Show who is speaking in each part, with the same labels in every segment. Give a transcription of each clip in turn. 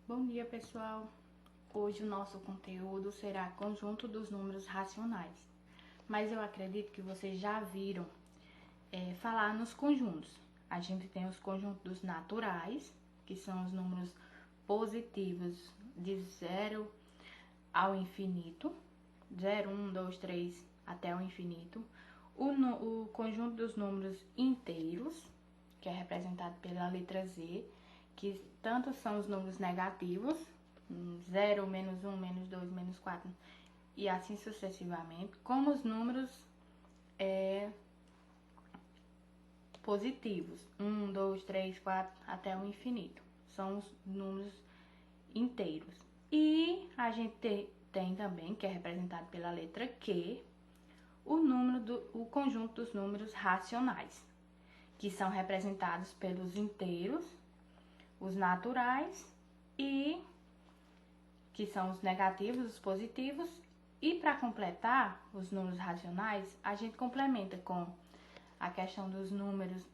Speaker 1: Bom dia, pessoal! Hoje o nosso conteúdo será conjunto dos números racionais. Mas eu acredito que vocês já viram falar nos conjuntos. A gente tem os conjuntos naturais, que são os números positivos de 0 ao infinito. 0, 1, 2, 3 até o infinito. O conjunto dos números inteiros, que é representado pela letra Z, que tanto são os números negativos, 0, menos 1, menos 2, menos 4, e assim sucessivamente, como os números positivos, 1, 2, 3, 4, até o infinito. São os números inteiros. E a gente tem também, que é representado pela letra Q, o conjunto dos números racionais, que são representados pelos inteiros, os naturais e que são os negativos, os positivos. E para completar os números racionais, a gente complementa com a questão dos números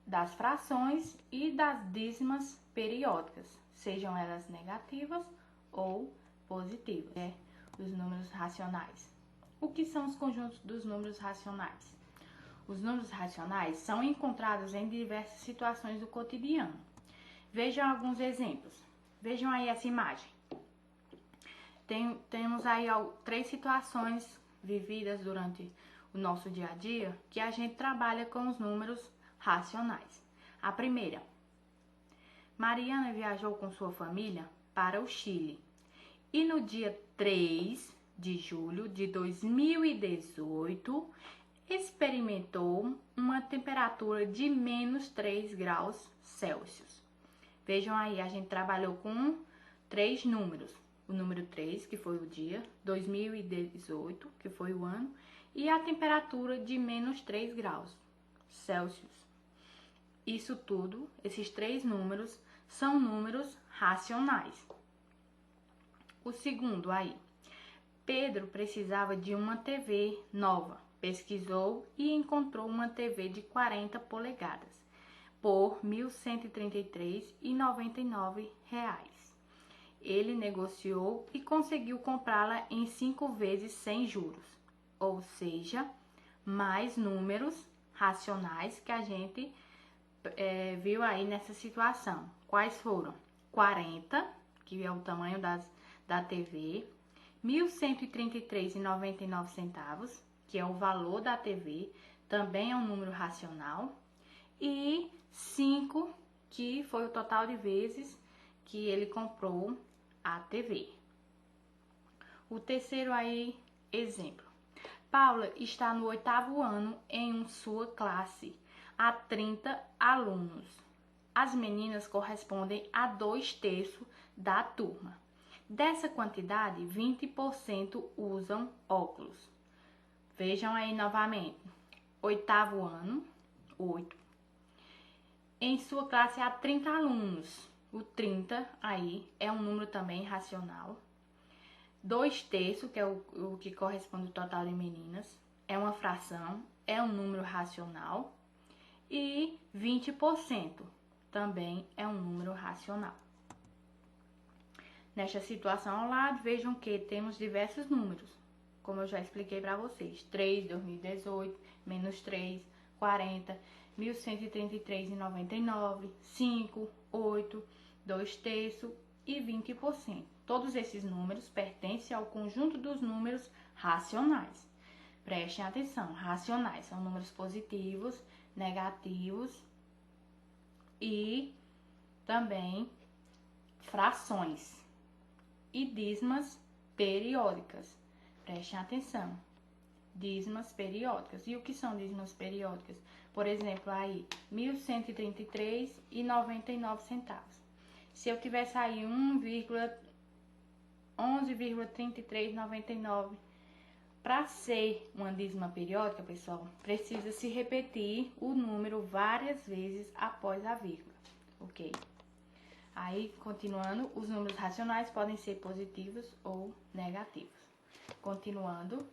Speaker 1: das frações e das dízimas periódicas, sejam elas negativas ou positivas, os números racionais. O que são os conjuntos dos números racionais? Os números racionais são encontrados em diversas situações do cotidiano. Vejam alguns exemplos. Vejam aí essa imagem. Temos aí 3 situações vividas durante o nosso dia a dia que a gente trabalha com os números racionais. A primeira: Mariana viajou com sua família para o Chile e no dia 3 de julho de 2018 experimentou uma temperatura de menos 3 graus Celsius. Vejam aí, a gente trabalhou com 3 números. O número 3, que foi o dia, 2018, que foi o ano, e a temperatura de menos 3 graus Celsius. Isso tudo, esses 3 números, são números racionais. O segundo aí: Pedro precisava de uma TV nova. Pesquisou e encontrou uma TV de 40 polegadas por R$ 1.133,99. Ele negociou e conseguiu comprá-la em 5 vezes sem juros. Ou seja, mais números racionais que a gente viu aí nessa situação. Quais foram? 40, que é o tamanho da TV, R$ 1.133,99, que é o valor da TV, também é um número racional, e 5, que foi o total de vezes que ele comprou a TV. O terceiro aí, exemplo: Paula está no 8º ano em sua classe, há 30 alunos. As meninas correspondem a 2/3 da turma. Dessa quantidade, 20% usam óculos. Vejam aí novamente: 8º ano, 8. Em sua classe há 30 alunos. O 30 aí é um número também racional. 2/3, que é o que corresponde ao total de meninas, é uma fração, é um número racional. E 20% também é um número racional. Nesta situação ao lado, vejam que temos diversos números, como eu já expliquei para vocês: 3, 2018, menos 3, 40, 1.133,99, 5, 8, 2/3 e 20%. Todos esses números pertencem ao conjunto dos números racionais. Prestem atenção: racionais são números positivos, negativos e também frações e dízimas periódicas. Prestem atenção: dízimas periódicas. E o que são dízimas periódicas? Por exemplo, aí, R$ 1.133,99. Se eu tivesse aí 11,3399, para ser uma dízima periódica, pessoal, precisa se repetir o número várias vezes após a vírgula, ok? Aí, continuando, os números racionais podem ser positivos ou negativos. Continuando,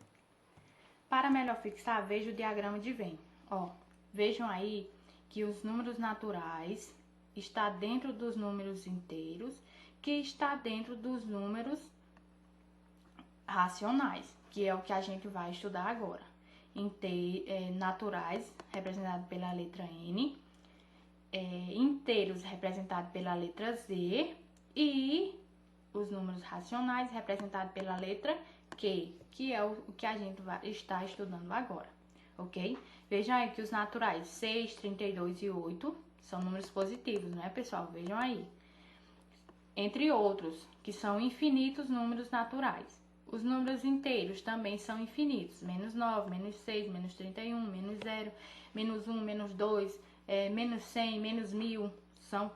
Speaker 1: para melhor fixar, veja o diagrama de Venn. Ó, vejam aí que os números naturais está dentro dos números inteiros, que está dentro dos números racionais, que é o que a gente vai estudar agora. Naturais, representado pela letra N, inteiros, representado pela letra Z, e os números racionais, representados pela letra Q, que é o que a gente vai estar estudando agora, ok? Vejam aí que os naturais 6, 32 e 8 são números positivos, né, pessoal? Vejam aí. Entre outros, que são infinitos números naturais. Os números inteiros também são infinitos. Menos 9, menos 6, menos 31, menos 0, menos 1, menos 2, menos 100, menos 1000.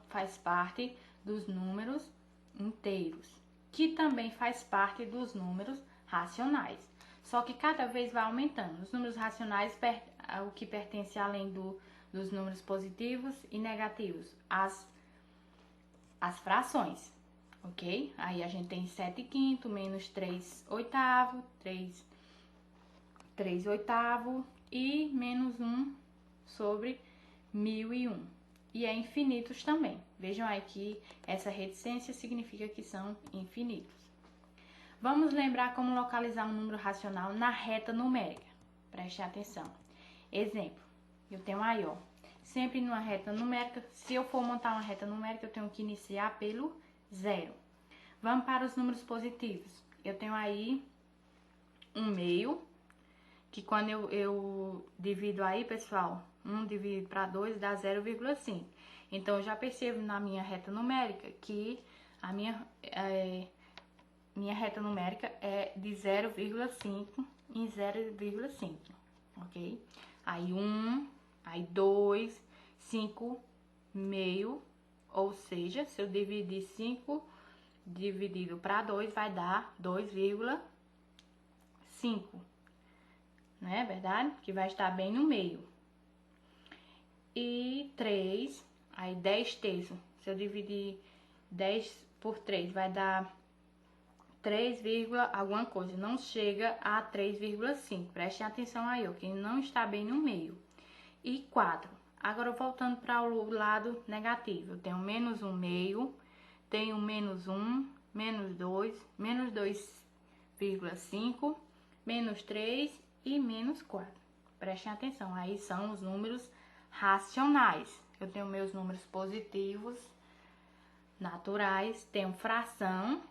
Speaker 1: Faz parte dos números inteiros, que também faz parte dos números racionais. Só que cada vez vai aumentando. Os números racionais, o que pertence além dos números positivos e negativos, as frações, ok? Aí a gente tem 7 quinto, menos 3 oitavo, 3 oitavo e menos 1 sobre 1001. E é infinitos também. Vejam aí que essa reticência significa que são infinitos. Vamos lembrar como localizar um número racional na reta numérica. Preste atenção. Exemplo, eu tenho aí, ó. Sempre numa reta numérica, se eu for montar uma reta numérica, eu tenho que iniciar pelo 0. Vamos para os números positivos. Eu tenho aí um meio, que quando eu divido aí, pessoal, 1 dividido para 2 dá 0,5. Então, eu já percebo na minha reta numérica que a minha reta numérica é de 0,5 em 0,5, ok? Aí 1, aí 2, 5, meio, ou seja, se eu dividir 5 dividido para 2, vai dar 2,5, não é verdade? Que vai estar bem no meio. E 3, aí 10 terços, se eu dividir 10 por 3, vai dar 3, alguma coisa, não chega a 3,5. Prestem atenção aí, ó, que não está bem no meio. E 4. Agora, voltando para o lado negativo, eu tenho menos 1 meio, tenho menos 1, menos 2, menos 2,5, menos 3 e menos 4. Prestem atenção, aí são os números racionais. Eu tenho meus números positivos, naturais, tenho fração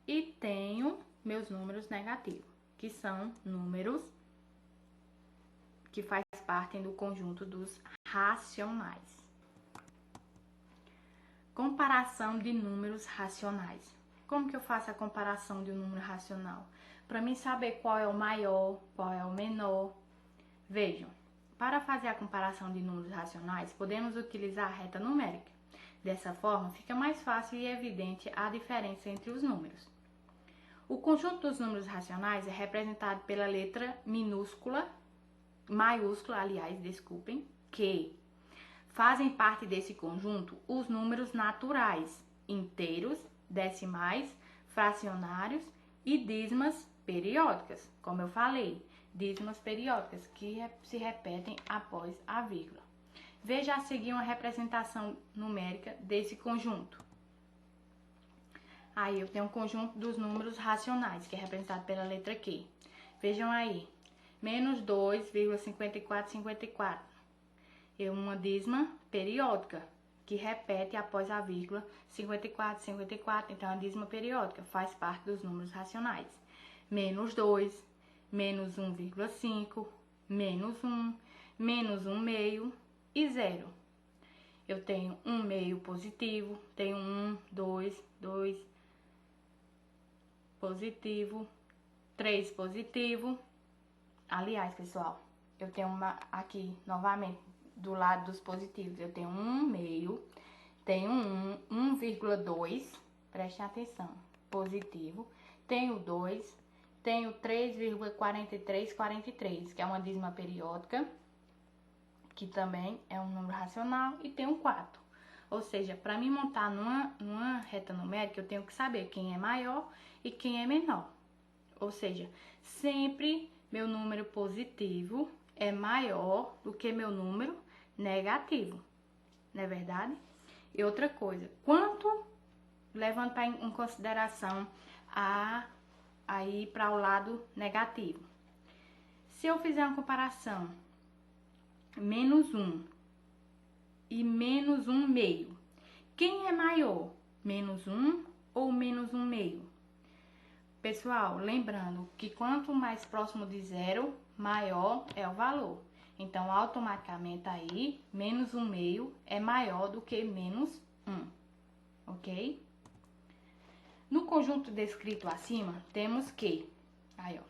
Speaker 1: e tenho meus números negativos, que são números que faz parte do conjunto dos racionais. Comparação de números racionais. Como que eu faço a comparação de um número racional? Para mim saber qual é o maior, qual é o menor. Vejam, para fazer a comparação de números racionais, podemos utilizar a reta numérica. Dessa forma, fica mais fácil e evidente a diferença entre os números. O conjunto dos números racionais é representado pela letra maiúscula, que fazem parte desse conjunto os números naturais, inteiros, decimais, fracionários e dízimas periódicas. Como eu falei, dízimas periódicas que se repetem após a vírgula. Veja a seguir uma representação numérica desse conjunto. Aí eu tenho um conjunto dos números racionais, que é representado pela letra Q. Vejam aí, menos 2,5454. É uma dízima periódica, que repete após a vírgula 54, 54. Então, a dízima periódica faz parte dos números racionais. Menos 2, menos 1,5, menos 1, menos 1 meio e 0. Eu tenho 1 meio positivo, tenho 1, 2 positivo, 3 positivo. Aliás, pessoal, eu tenho aqui, novamente, do lado dos positivos, eu tenho 1 meio, tenho 1,2, prestem atenção, positivo, tenho 2, tenho 3,4343, que é uma dízima periódica, que também é um número racional, e tenho 4. Ou seja, para me montar numa reta numérica, eu tenho que saber quem é maior e quem é menor. Ou seja, sempre meu número positivo é maior do que meu número negativo. Não é verdade? E outra coisa, quanto levantar em consideração a ir para o lado negativo? Se eu fizer uma comparação, menos 1 e menos 1 meio, quem é maior? Menos 1 ou menos 1 meio? Pessoal, lembrando que quanto mais próximo de zero, maior é o valor. Então, automaticamente aí, menos 1 meio é maior do que menos 1, ok? No conjunto descrito acima, temos que, aí ó,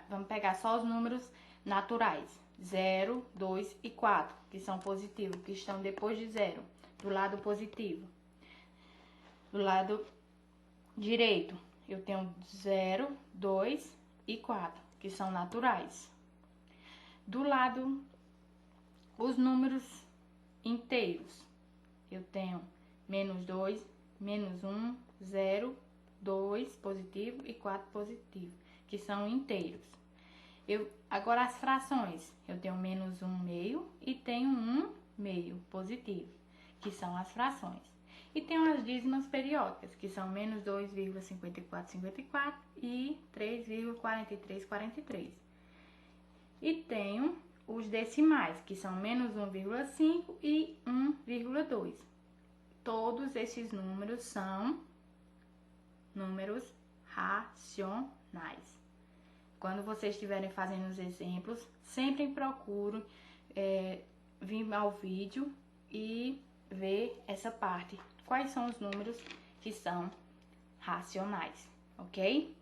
Speaker 1: vamos pegar só os números naturais, 0, 2 e 4, que são positivos, que estão depois de zero, do lado positivo. Do lado direito, eu tenho 0, 2 e 4, que são naturais. Do lado, os números inteiros, eu tenho menos 2, menos 1, 0, 2 positivo e 4 positivo, que são inteiros. Agora as frações, eu tenho menos 1 meio e tenho 1 meio positivo, que são as frações. E tenho as dízimas periódicas, que são menos 2,5454 e 3,4343. E tenho os decimais, que são menos 1,5 e 1,2. Todos esses números são números racionais. Quando vocês estiverem fazendo os exemplos, sempre procure vir ao vídeo e ver essa parte. Quais são os números que são racionais, ok?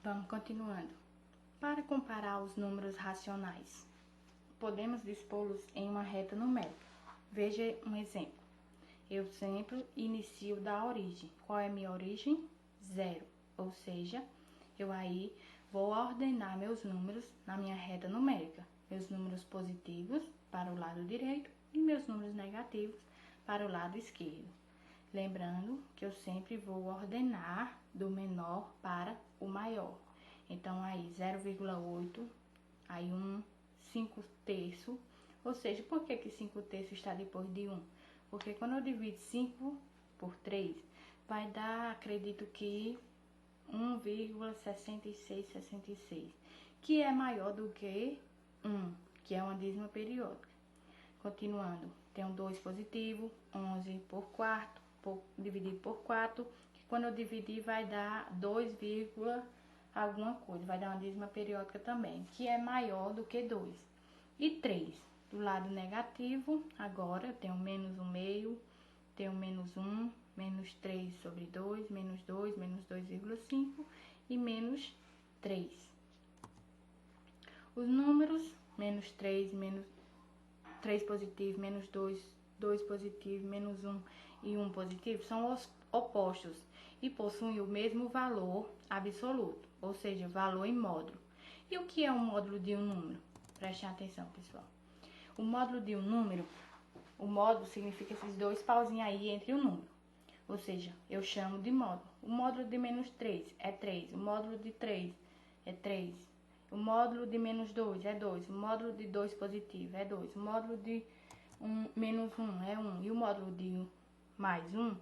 Speaker 1: Vamos continuando. Para comparar os números racionais, podemos dispô-los em uma reta numérica. Veja um exemplo. Eu sempre inicio da origem. Qual é a minha origem? 0. Ou seja, eu aí vou ordenar meus números na minha reta numérica. Meus números positivos para o lado direito e meus números negativos para o lado esquerdo. Lembrando que eu sempre vou ordenar do menor para o maior. Então, aí 0,8, aí 1, 5 terços. Ou seja, por que que 5 terços está depois de 1? Porque quando eu divido 5 por 3, vai dar, acredito que 1,6666, que é maior do que 1, que é uma dízima periódica. Continuando, tenho 2 positivo, 11 por quarto, dividido por 4, que quando eu dividir vai dar 2, alguma coisa, vai dar uma dízima periódica também, que é maior do que 2. E 3, do lado negativo, agora eu tenho menos 1 meio, tenho menos 1, menos 3 sobre 2, menos 2,5 e menos 3. Os números, menos 3, menos 3 positivo, menos 2, 2 positivo, menos 1 e 1 positivo, são os opostos e possuem o mesmo valor absoluto, ou seja, valor em módulo. E o que é um módulo de um número? Prestem atenção, pessoal. O módulo de um número, o módulo significa esses dois pauzinhos aí entre o número. Ou seja, eu chamo de módulo. O módulo de menos 3 é 3. O módulo de 3 é 3. O módulo de menos 2 é 2. O módulo de 2 positivo é 2. O módulo de menos 1 é 1. E o módulo de mais 1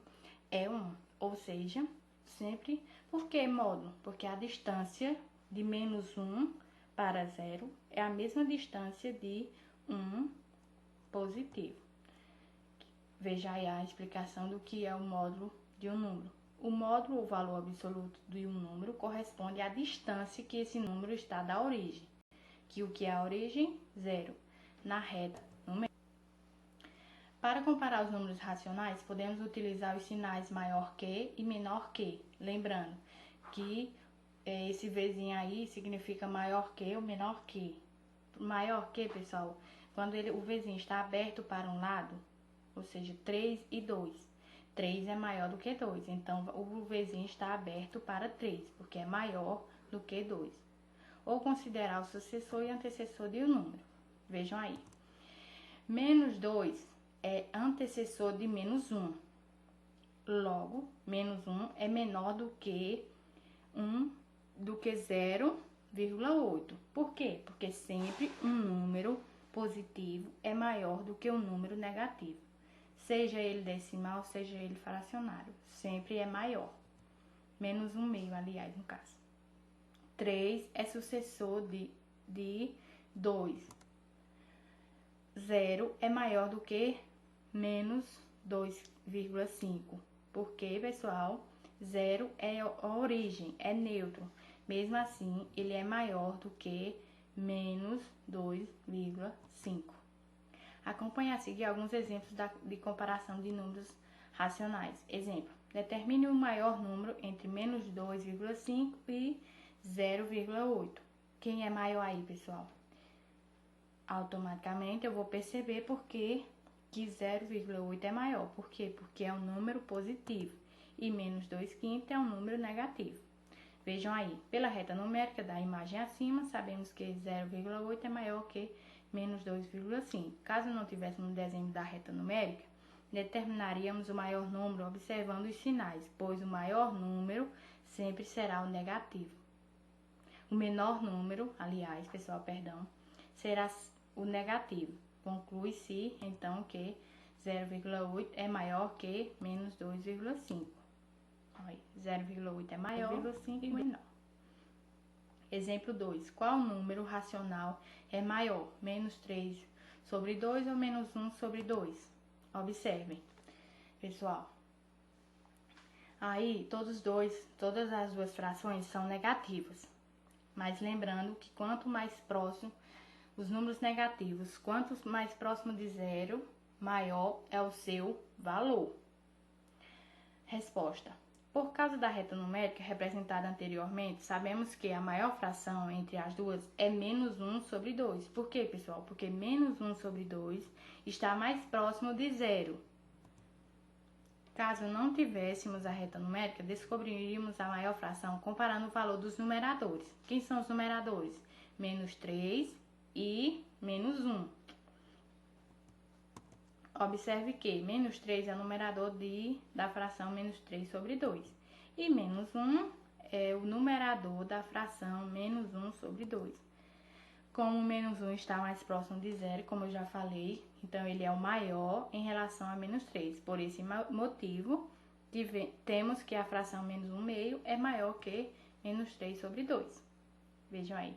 Speaker 1: é 1. Ou seja, sempre... Por que módulo? Porque a distância de menos 1 para 0 é a mesma distância de 1 positivo. Veja aí a explicação do que é o módulo de um número. O módulo, ou valor absoluto de um número, corresponde à distância que esse número está da origem. Que o que é a origem? 0. Na reta numérica. Para comparar os números racionais, podemos utilizar os sinais maior que e menor que. Lembrando que esse Vzinho aí significa maior que ou menor que. Maior que, pessoal, quando o Vzinho está aberto para um lado, ou seja, 3 e 2. 3 é maior do que 2, então o Vzinho está aberto para 3, porque é maior do que 2. Ou considerar o sucessor e antecessor de um número. Vejam aí. Menos 2 é antecessor de menos 1. Logo, menos 1 é menor do que 0, 2,8. Por quê? Porque sempre um número positivo é maior do que um número negativo. Seja ele decimal, seja ele fracionário. Sempre é maior. Menos 1/2, aliás, no caso. 3 é sucessor de 2. 0 é maior do que menos 2,5. Porque, pessoal, 0 é a origem, é neutro. Mesmo assim, ele é maior do que menos 2,5. Acompanhe a seguir alguns exemplos de comparação de números racionais. Exemplo: determine o maior número entre menos 2,5 e 0,8. Quem é maior aí, pessoal? Automaticamente eu vou perceber porque que 0,8 é maior. Por quê? Porque é um número positivo e menos 2/5 é um número negativo. Vejam aí, pela reta numérica da imagem acima, sabemos que 0,8 é maior que menos 2,5. Caso não tivéssemos um desenho da reta numérica, determinaríamos o maior número observando os sinais, pois o maior número sempre será o negativo. O menor número, aliás, pessoal, perdão, será o negativo. Conclui-se, então, que 0,8 é maior que menos 2,5. 0,8 é maior, 0,5 é menor. Exemplo 2. Qual número racional é maior? Menos 3 sobre 2 ou menos 1 sobre 2? Observem, pessoal. Aí, todas as duas frações são negativas. Mas lembrando que quanto mais próximo, os números negativos, quanto mais próximo de zero, maior é o seu valor. Resposta. Por causa da reta numérica representada anteriormente, sabemos que a maior fração entre as duas é menos 1 sobre 2. Por quê, pessoal? Porque menos 1 sobre 2 está mais próximo de zero. Caso não tivéssemos a reta numérica, descobriríamos a maior fração comparando o valor dos numeradores. Quem são os numeradores? Menos 3 e menos 1. Observe que menos 3 é o numerador da fração menos 3 sobre 2. E menos 1 é o numerador da fração menos 1 sobre 2. Como o menos 1 está mais próximo de zero, como eu já falei, então ele é o maior em relação a menos 3. Por esse motivo, temos que a fração menos 1/2 é maior que menos 3 sobre 2. Vejam aí.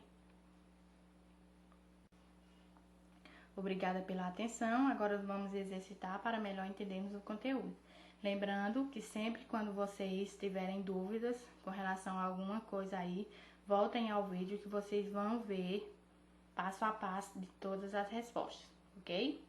Speaker 1: Obrigada pela atenção. Agora vamos exercitar para melhor entendermos o conteúdo. Lembrando que sempre quando vocês tiverem dúvidas com relação a alguma coisa aí, voltem ao vídeo que vocês vão ver passo a passo de todas as respostas, ok?